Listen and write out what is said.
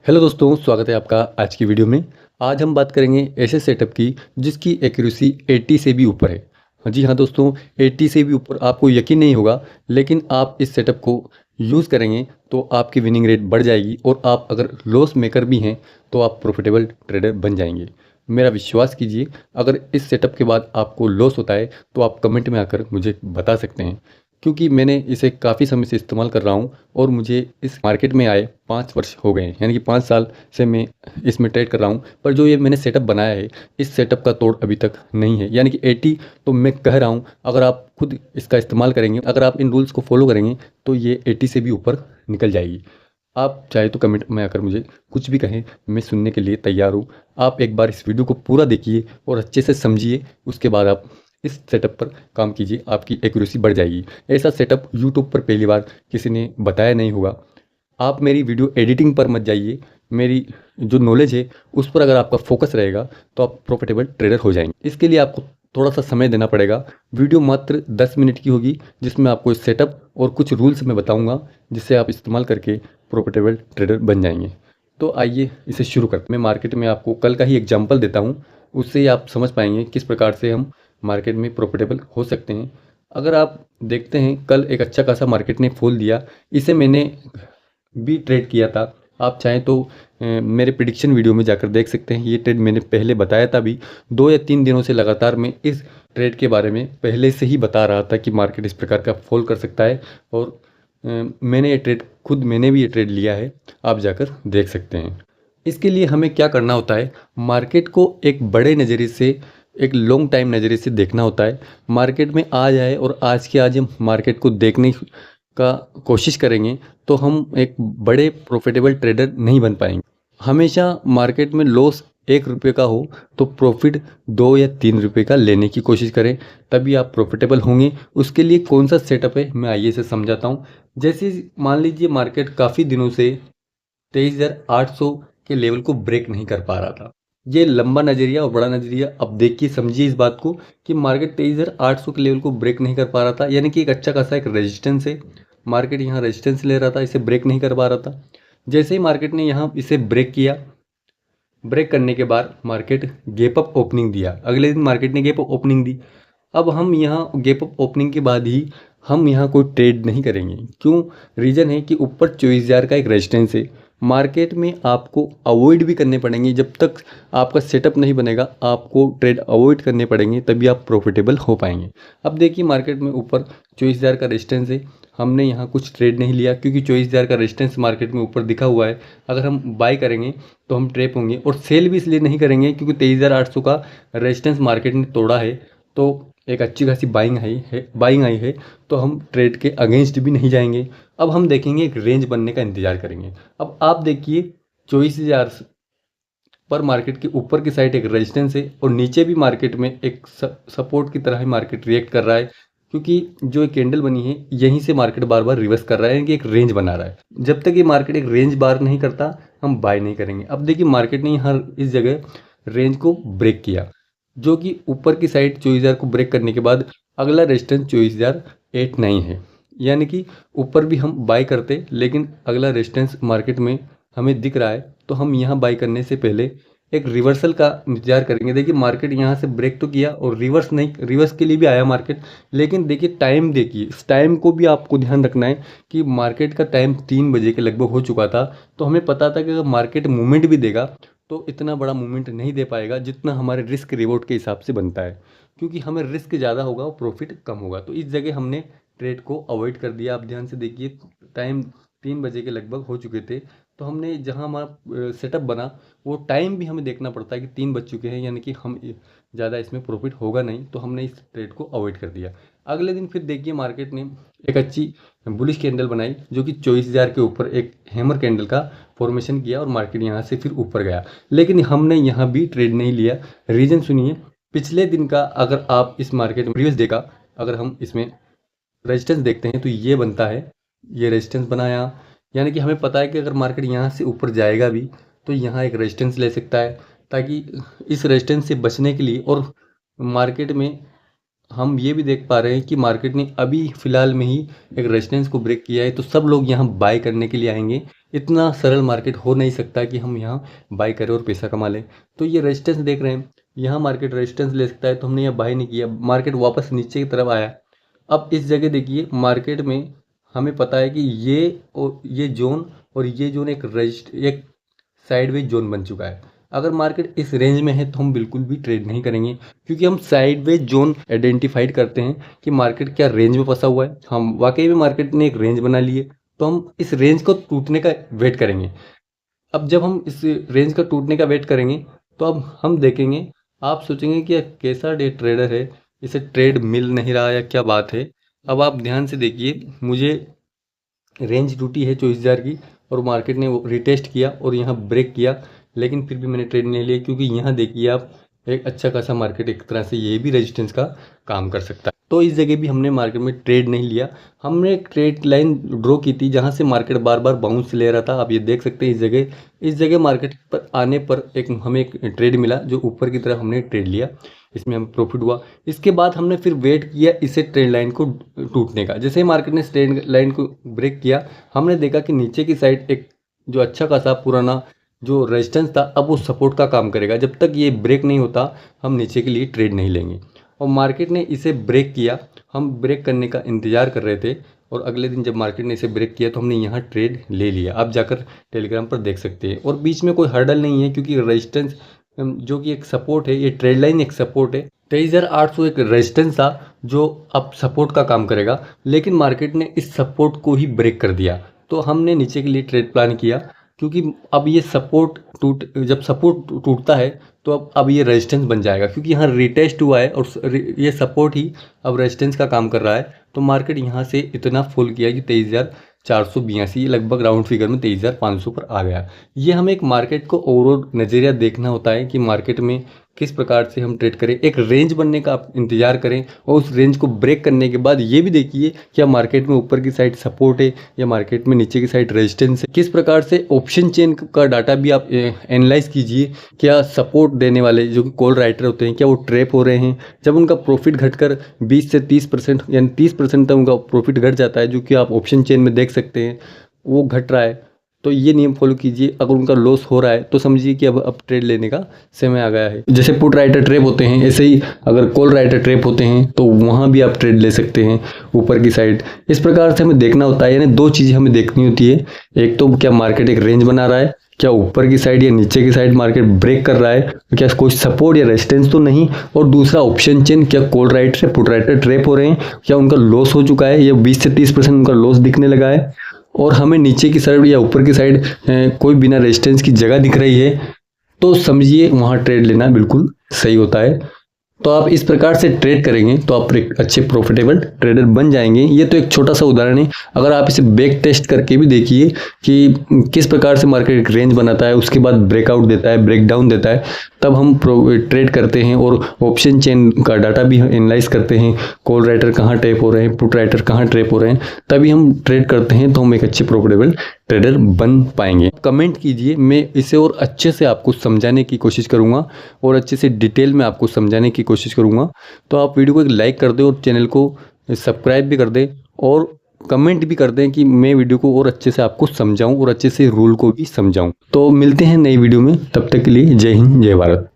Hello दोस्तों, स्वागत है आपका आज की वीडियो में। आज हम बात करेंगे ऐसे सेटअप की जिसकी एक्यूरेसी 80 से भी ऊपर है। जी हाँ दोस्तों, 80 से भी ऊपर आपको यकीन नहीं होगा, लेकिन आप इस सेटअप को यूज़ करेंगे तो आपकी विनिंग रेट बढ़ जाएगी और आप अगर लॉस मेकर भी हैं तो आप प्रॉफिटेबल ट्रेडर बन जाएंगे। मेरा विश्वास कीजिए, अगर इस सेटअप के बाद आपको लॉस होता है तो आप कमेंट में आकर मुझे बता सकते हैं, क्योंकि मैंने इसे काफ़ी समय से इस्तेमाल कर रहा हूँ और मुझे इस मार्केट में आए 5 वर्ष हो गए हैं, यानी कि 5 साल से मैं इसमें ट्रेड कर रहा हूँ। पर जो ये मैंने सेटअप बनाया है, इस सेटअप का तोड़ अभी तक नहीं है, यानी कि 80 तो मैं कह रहा हूँ। अगर आप खुद इसका इस्तेमाल करेंगे, अगर आप इन रूल्स को फॉलो करेंगे तो ये 80 से भी ऊपर निकल जाएगी। आप चाहे तो कमेंट में आकर मुझे कुछ भी कहें, मैं सुनने के लिए तैयार हूँ। आप एक बार इस वीडियो को पूरा देखिए और अच्छे से समझिए, उसके बाद आप इस सेटअप पर काम कीजिए, आपकी एक्यूरेसी बढ़ जाएगी। ऐसा सेटअप यूट्यूब पर पहली बार किसी ने बताया नहीं होगा। आप मेरी वीडियो एडिटिंग पर मत जाइए, मेरी जो नॉलेज है उस पर अगर आपका फोकस रहेगा तो आप प्रॉफिटेबल ट्रेडर हो जाएंगे। इसके लिए आपको थोड़ा सा समय देना पड़ेगा। वीडियो मात्र 10 मिनट की होगी, जिसमें आपको इस सेटअप और कुछ रूल्स मैं बताऊंगा, जिससे आप इस्तेमाल करके प्रॉफिटेबल ट्रेडर बन जाएंगे। तो आइए इसे शुरू करते हैं। मैं मार्केट में आपको कल का ही एग्जाम्पल देता हूँ, उससे ही आप समझ पाएंगे किस प्रकार से हम मार्केट में प्रॉफिटेबल हो सकते हैं। अगर आप देखते हैं, कल एक अच्छा खासा मार्केट ने फॉल दिया। इसे मैंने भी ट्रेड किया था। आप चाहें तो मेरे प्रिडिक्शन वीडियो में जाकर देख सकते हैं। ये ट्रेड मैंने पहले बताया था भी। 2 या 3 दिनों से लगातार मैं इस ट्रेड के बारे में पहले से ही बता रहा था कि मार्केट इस प्रकार का फॉल कर सकता है। और मैंने भी ये ट्रेड लिया है, आप जाकर देख सकते हैं। इसके लिए हमें क्या करना होता है, मार्केट को एक बड़े नज़रिए से, एक लॉन्ग टाइम नज़रिए से देखना होता है। मार्केट में आज आए और आज के आज हम मार्केट को देखने का कोशिश करेंगे तो हम एक बड़े प्रॉफिटेबल ट्रेडर नहीं बन पाएंगे। हमेशा मार्केट में लॉस 1 रुपये का हो तो प्रॉफिट 2 या 3 रुपये का लेने की कोशिश करें, तभी आप प्रॉफिटेबल होंगे। उसके लिए कौन सा सेटअप है मैं आइए से समझाता हूँ। जैसे मान लीजिए मार्केट काफ़ी दिनों से 23,800 के लेवल को ब्रेक नहीं कर पा रहा था। ये लंबा नज़रिया और बड़ा नज़रिया, अब देखिए समझिए इस बात को कि मार्केट 23,800 के लेवल को ब्रेक नहीं कर पा रहा था, यानी कि एक अच्छा खासा एक रेजिस्टेंस है। मार्केट यहाँ रेजिस्टेंस ले रहा था, इसे ब्रेक नहीं कर पा रहा था। जैसे ही मार्केट ने यहाँ इसे ब्रेक किया, ब्रेक करने के बाद मार्केट गैप अप ओपनिंग दिया। अगले दिन मार्केट ने गैप अप ओपनिंग दी। अब हम यहाँ गैप अप ओपनिंग के बाद ही हम यहाँ कोई ट्रेड नहीं करेंगे। क्यों? रीज़न है कि ऊपर 24,000 का एक रेजिस्टेंस है। मार्केट में आपको अवॉइड भी करने पड़ेंगे, जब तक आपका सेटअप नहीं बनेगा आपको ट्रेड अवॉइड करने पड़ेंगे, तभी आप प्रॉफिटेबल हो पाएंगे। अब देखिए मार्केट में ऊपर 24,000 का रेजिस्टेंस है। हमने यहाँ कुछ ट्रेड नहीं लिया क्योंकि 24,000 का रेजिस्टेंस मार्केट में ऊपर दिखा हुआ है। अगर हम बाय करेंगे तो हम ट्रैप होंगे, और सेल भी इसलिए नहीं करेंगे क्योंकि 23,800 का रेजिस्टेंस मार्केट ने तोड़ा है, तो एक अच्छी खासी बाइंग आई है, तो हम ट्रेड के अगेंस्ट भी नहीं जाएंगे। अब हम देखेंगे, एक रेंज बनने का इंतजार करेंगे। अब आप देखिए 24,000 पर मार्केट के ऊपर की साइड एक रेजिस्टेंस है और नीचे भी मार्केट में एक सपोर्ट की तरह ही मार्केट रिएक्ट कर रहा है, क्योंकि जो एक कैंडल बनी है यहीं से मार्केट बार बार रिवर्स कर रहा है, यानी कि एक रेंज बना रहा है। जब तक ये मार्केट एक रेंज बार नहीं करता हम बाय नहीं करेंगे। अब देखिए मार्केट ने यहाँ इस जगह रेंज को ब्रेक किया, जो कि ऊपर की साइड 24,000 को ब्रेक करने के बाद अगला रेजिस्टेंस 24,089 है, यानी कि ऊपर भी हम बाय करते, लेकिन अगला रेजिस्टेंस मार्केट में हमें दिख रहा है, तो हम यहाँ बाय करने से पहले एक रिवर्सल का इंतजार करेंगे। देखिए मार्केट यहाँ से ब्रेक तो किया और रिवर्स के लिए भी आया मार्केट, लेकिन देखिए टाइम, देखिए इस टाइम को भी आपको ध्यान रखना है कि मार्केट का टाइम 3 बजे के लगभग हो चुका था। तो हमें पता था कि अगर मार्केट मूवमेंट भी देगा तो इतना बड़ा मूवमेंट नहीं दे पाएगा जितना हमारे रिस्क रिवॉर्ड के हिसाब से बनता है, क्योंकि हमें रिस्क ज़्यादा होगा और प्रॉफिट कम होगा। तो इस जगह हमने ट्रेड को अवॉइड कर दिया। आप ध्यान से देखिए, टाइम 3 बजे के लगभग हो चुके थे, तो हमने जहां हमारा सेटअप बना वो टाइम भी हमें देखना पड़ता है कि 3 बज चुके हैं, यानी कि हम ज़्यादा इसमें प्रॉफिट होगा नहीं, तो हमने इस ट्रेड को अवॉइड कर दिया। अगले दिन फिर देखिए मार्केट ने एक अच्छी बुलिश कैंडल बनाई, जो कि 24,000 के ऊपर एक हैमर कैंडल का फॉर्मेशन किया और मार्केट यहाँ से फिर ऊपर गया, लेकिन हमने यहाँ भी ट्रेड नहीं लिया। रीज़न सुनिए, पिछले दिन का, अगर आप इस मार्केट में प्रीवियस डे का अगर हम इसमें रेजिस्टेंस देखते हैं तो ये बनता है, ये रेजिस्टेंस बनाया, यानी कि हमें पता है कि अगर मार्केट यहाँ से ऊपर जाएगा भी तो यहाँ एक रेजिस्टेंस ले सकता है, ताकि इस रेजिस्टेंस से बचने के लिए। और मार्केट में हम ये भी देख पा रहे हैं कि मार्केट ने अभी फ़िलहाल में ही एक रेजिस्टेंस को ब्रेक किया है, तो सब लोग यहाँ बाय करने के लिए आएंगे। इतना सरल मार्केट हो नहीं सकता कि हम यहाँ बाई करें और पैसा कमा लें। तो ये रेजिस्टेंस देख रहे हैं, यहाँ मार्केट रेजिस्टेंस ले सकता है, तो हमने यहाँ बाई नहीं किया, मार्केट वापस नीचे की तरफ आया। अब इस जगह देखिए मार्केट में हमें पता है कि ये जोन और ये जोन एक साइडवेज जोन बन चुका है। अगर मार्केट इस रेंज में है तो हम बिल्कुल भी ट्रेड नहीं करेंगे, क्योंकि हम साइडवेज जोन आइडेंटिफाइड करते हैं कि मार्केट क्या रेंज में फंसा हुआ है। हम वाकई में मार्केट ने एक रेंज बना ली है, तो हम इस रेंज को टूटने का वेट करेंगे। अब जब हम इस रेंज का टूटने का वेट करेंगे तो अब हम देखेंगे, आप सोचेंगे कि यह कैसा डे ट्रेडर है, इसे ट्रेड मिल नहीं रहा या क्या बात है। अब आप ध्यान से देखिए, मुझे रेंज टूटी है 24,000 की और मार्केट ने वो रिटेस्ट किया और यहाँ ब्रेक किया, लेकिन फिर भी मैंने ट्रेड नहीं लिया, क्योंकि यहाँ देखिए आप एक अच्छा खासा मार्केट एक तरह से ये भी रेजिस्टेंस का काम कर सकता है। तो इस जगह भी हमने मार्केट में ट्रेड नहीं लिया, हमने एक ट्रेड लाइन ड्रॉ की थी जहाँ से मार्केट बार बार बाउंस ले रहा था। आप ये देख सकते हैं इस जगह मार्केट पर आने पर हमें एक ट्रेड मिला जो ऊपर की तरफ हमने ट्रेड लिया, इसमें हमें प्रॉफिट हुआ। इसके बाद हमने फिर वेट किया इसे ट्रेंड लाइन को टूटने का। जैसे ही मार्केट ने ट्रेंड लाइन को ब्रेक किया, हमने देखा कि नीचे की साइड एक जो अच्छा खासा पुराना जो रेजिस्टेंस था, अब वो सपोर्ट का काम करेगा। जब तक ये ब्रेक नहीं होता हम नीचे के लिए ट्रेड नहीं लेंगे। और मार्केट ने इसे ब्रेक किया, हम ब्रेक करने का इंतज़ार कर रहे थे, और अगले दिन जब मार्केट ने इसे ब्रेक किया तो हमने यहाँ ट्रेड ले लिया। आप जाकर टेलीग्राम पर देख सकते हैं। और बीच में कोई हर्डल नहीं है, क्योंकि रेजिस्टेंस जो कि एक सपोर्ट है, ये ट्रेड लाइन एक सपोर्ट है। 23,800 एक रेजिस्टेंस था जो अब सपोर्ट का काम करेगा, लेकिन मार्केट ने इस सपोर्ट को ही ब्रेक कर दिया। तो हमने नीचे के लिए ट्रेड प्लान किया, क्योंकि अब ये जब सपोर्ट टूटता है तो अब ये रेजिस्टेंस बन जाएगा, क्योंकि यहाँ रिटेस्ट हुआ है और ये सपोर्ट ही अब रेजिस्टेंस का काम कर रहा है। तो मार्केट यहाँ से इतना फॉल किया कि 23,482, लगभग राउंड फिगर में 23,500 पर आ गया। ये हमें एक मार्केट को ओवरऑल नज़रिया देखना होता है कि मार्केट में किस प्रकार से हम ट्रेड करें। एक रेंज बनने का आप इंतजार करें, और उस रेंज को ब्रेक करने के बाद ये भी देखिए क्या मार्केट में ऊपर की साइड सपोर्ट है या मार्केट में नीचे की साइड रेजिस्टेंस है। किस प्रकार से ऑप्शन चेन का डाटा भी आप एनालाइज कीजिए, क्या सपोर्ट देने वाले जो कि कॉल राइटर होते हैं क्या वो ट्रैप हो रहे हैं। जब उनका प्रॉफिट घटकर 20 से 30% यानी 30% तक उनका प्रॉफिट घट जाता है, जो कि आप ऑप्शन चेन में देख सकते हैं वो घट रहा है, तो ये नियम फॉलो कीजिए। अगर उनका लॉस हो रहा है तो समझिए कि अब ट्रेड लेने का समय आ गया है। जैसे पुट राइटर ट्रैप होते हैं, ऐसे ही अगर कॉल राइटर ट्रैप होते हैं तो वहाँ भी आप ट्रेड ले सकते हैं ऊपर की साइड। इस प्रकार से हमें देखना होता है, यानी दो चीज़ें हमें देखनी होती है। एक तो क्या मार्केट एक रेंज बना रहा है, क्या ऊपर की साइड या नीचे की साइड मार्केट ब्रेक कर रहा है, क्या कोई सपोर्ट या रेजिस्टेंस तो नहीं। और दूसरा ऑप्शन चेन, क्या call writer put writer trap हो रहे हैं, क्या उनका लॉस हो चुका है या 20 से 30% उनका लॉस दिखने लगा है। और हमें नीचे की साइड या ऊपर की साइड कोई बिना रेजिस्टेंस की जगह दिख रही है, तो समझिए वहाँ ट्रेड लेना बिल्कुल सही होता है। तो आप इस प्रकार से ट्रेड करेंगे तो आप एक अच्छे प्रॉफिटेबल ट्रेडर बन जाएंगे। ये तो एक छोटा सा उदाहरण है। अगर आप इसे बैक टेस्ट करके भी देखिए कि किस प्रकार से मार्केट एक रेंज बनाता है, उसके बाद ब्रेकआउट देता है, ब्रेकडाउन देता है, तब हम ट्रेड करते हैं। और ऑप्शन चेन का डाटा भी एनालाइज करते हैं, कॉल राइटर कहाँ ट्रैप हो रहे हैं, पुट राइटर कहाँ ट्रैप हो रहे हैं, तभी हम ट्रेड करते हैं, तो हम एक अच्छे प्रॉफिटेबल ट्रेडर बन पाएंगे। कमेंट कीजिए, मैं इसे और अच्छे से आपको समझाने की कोशिश करूँगा और अच्छे से डिटेल में आपको समझाने की कोशिश करूँगा। तो आप वीडियो को एक लाइक कर दें और चैनल को सब्सक्राइब भी कर दें, और कमेंट भी कर दें कि मैं वीडियो को और अच्छे से आपको समझाऊं और अच्छे से रूल को भी समझाऊं। तो मिलते हैं नई वीडियो में, तब तक के लिए जय हिंद जय भारत।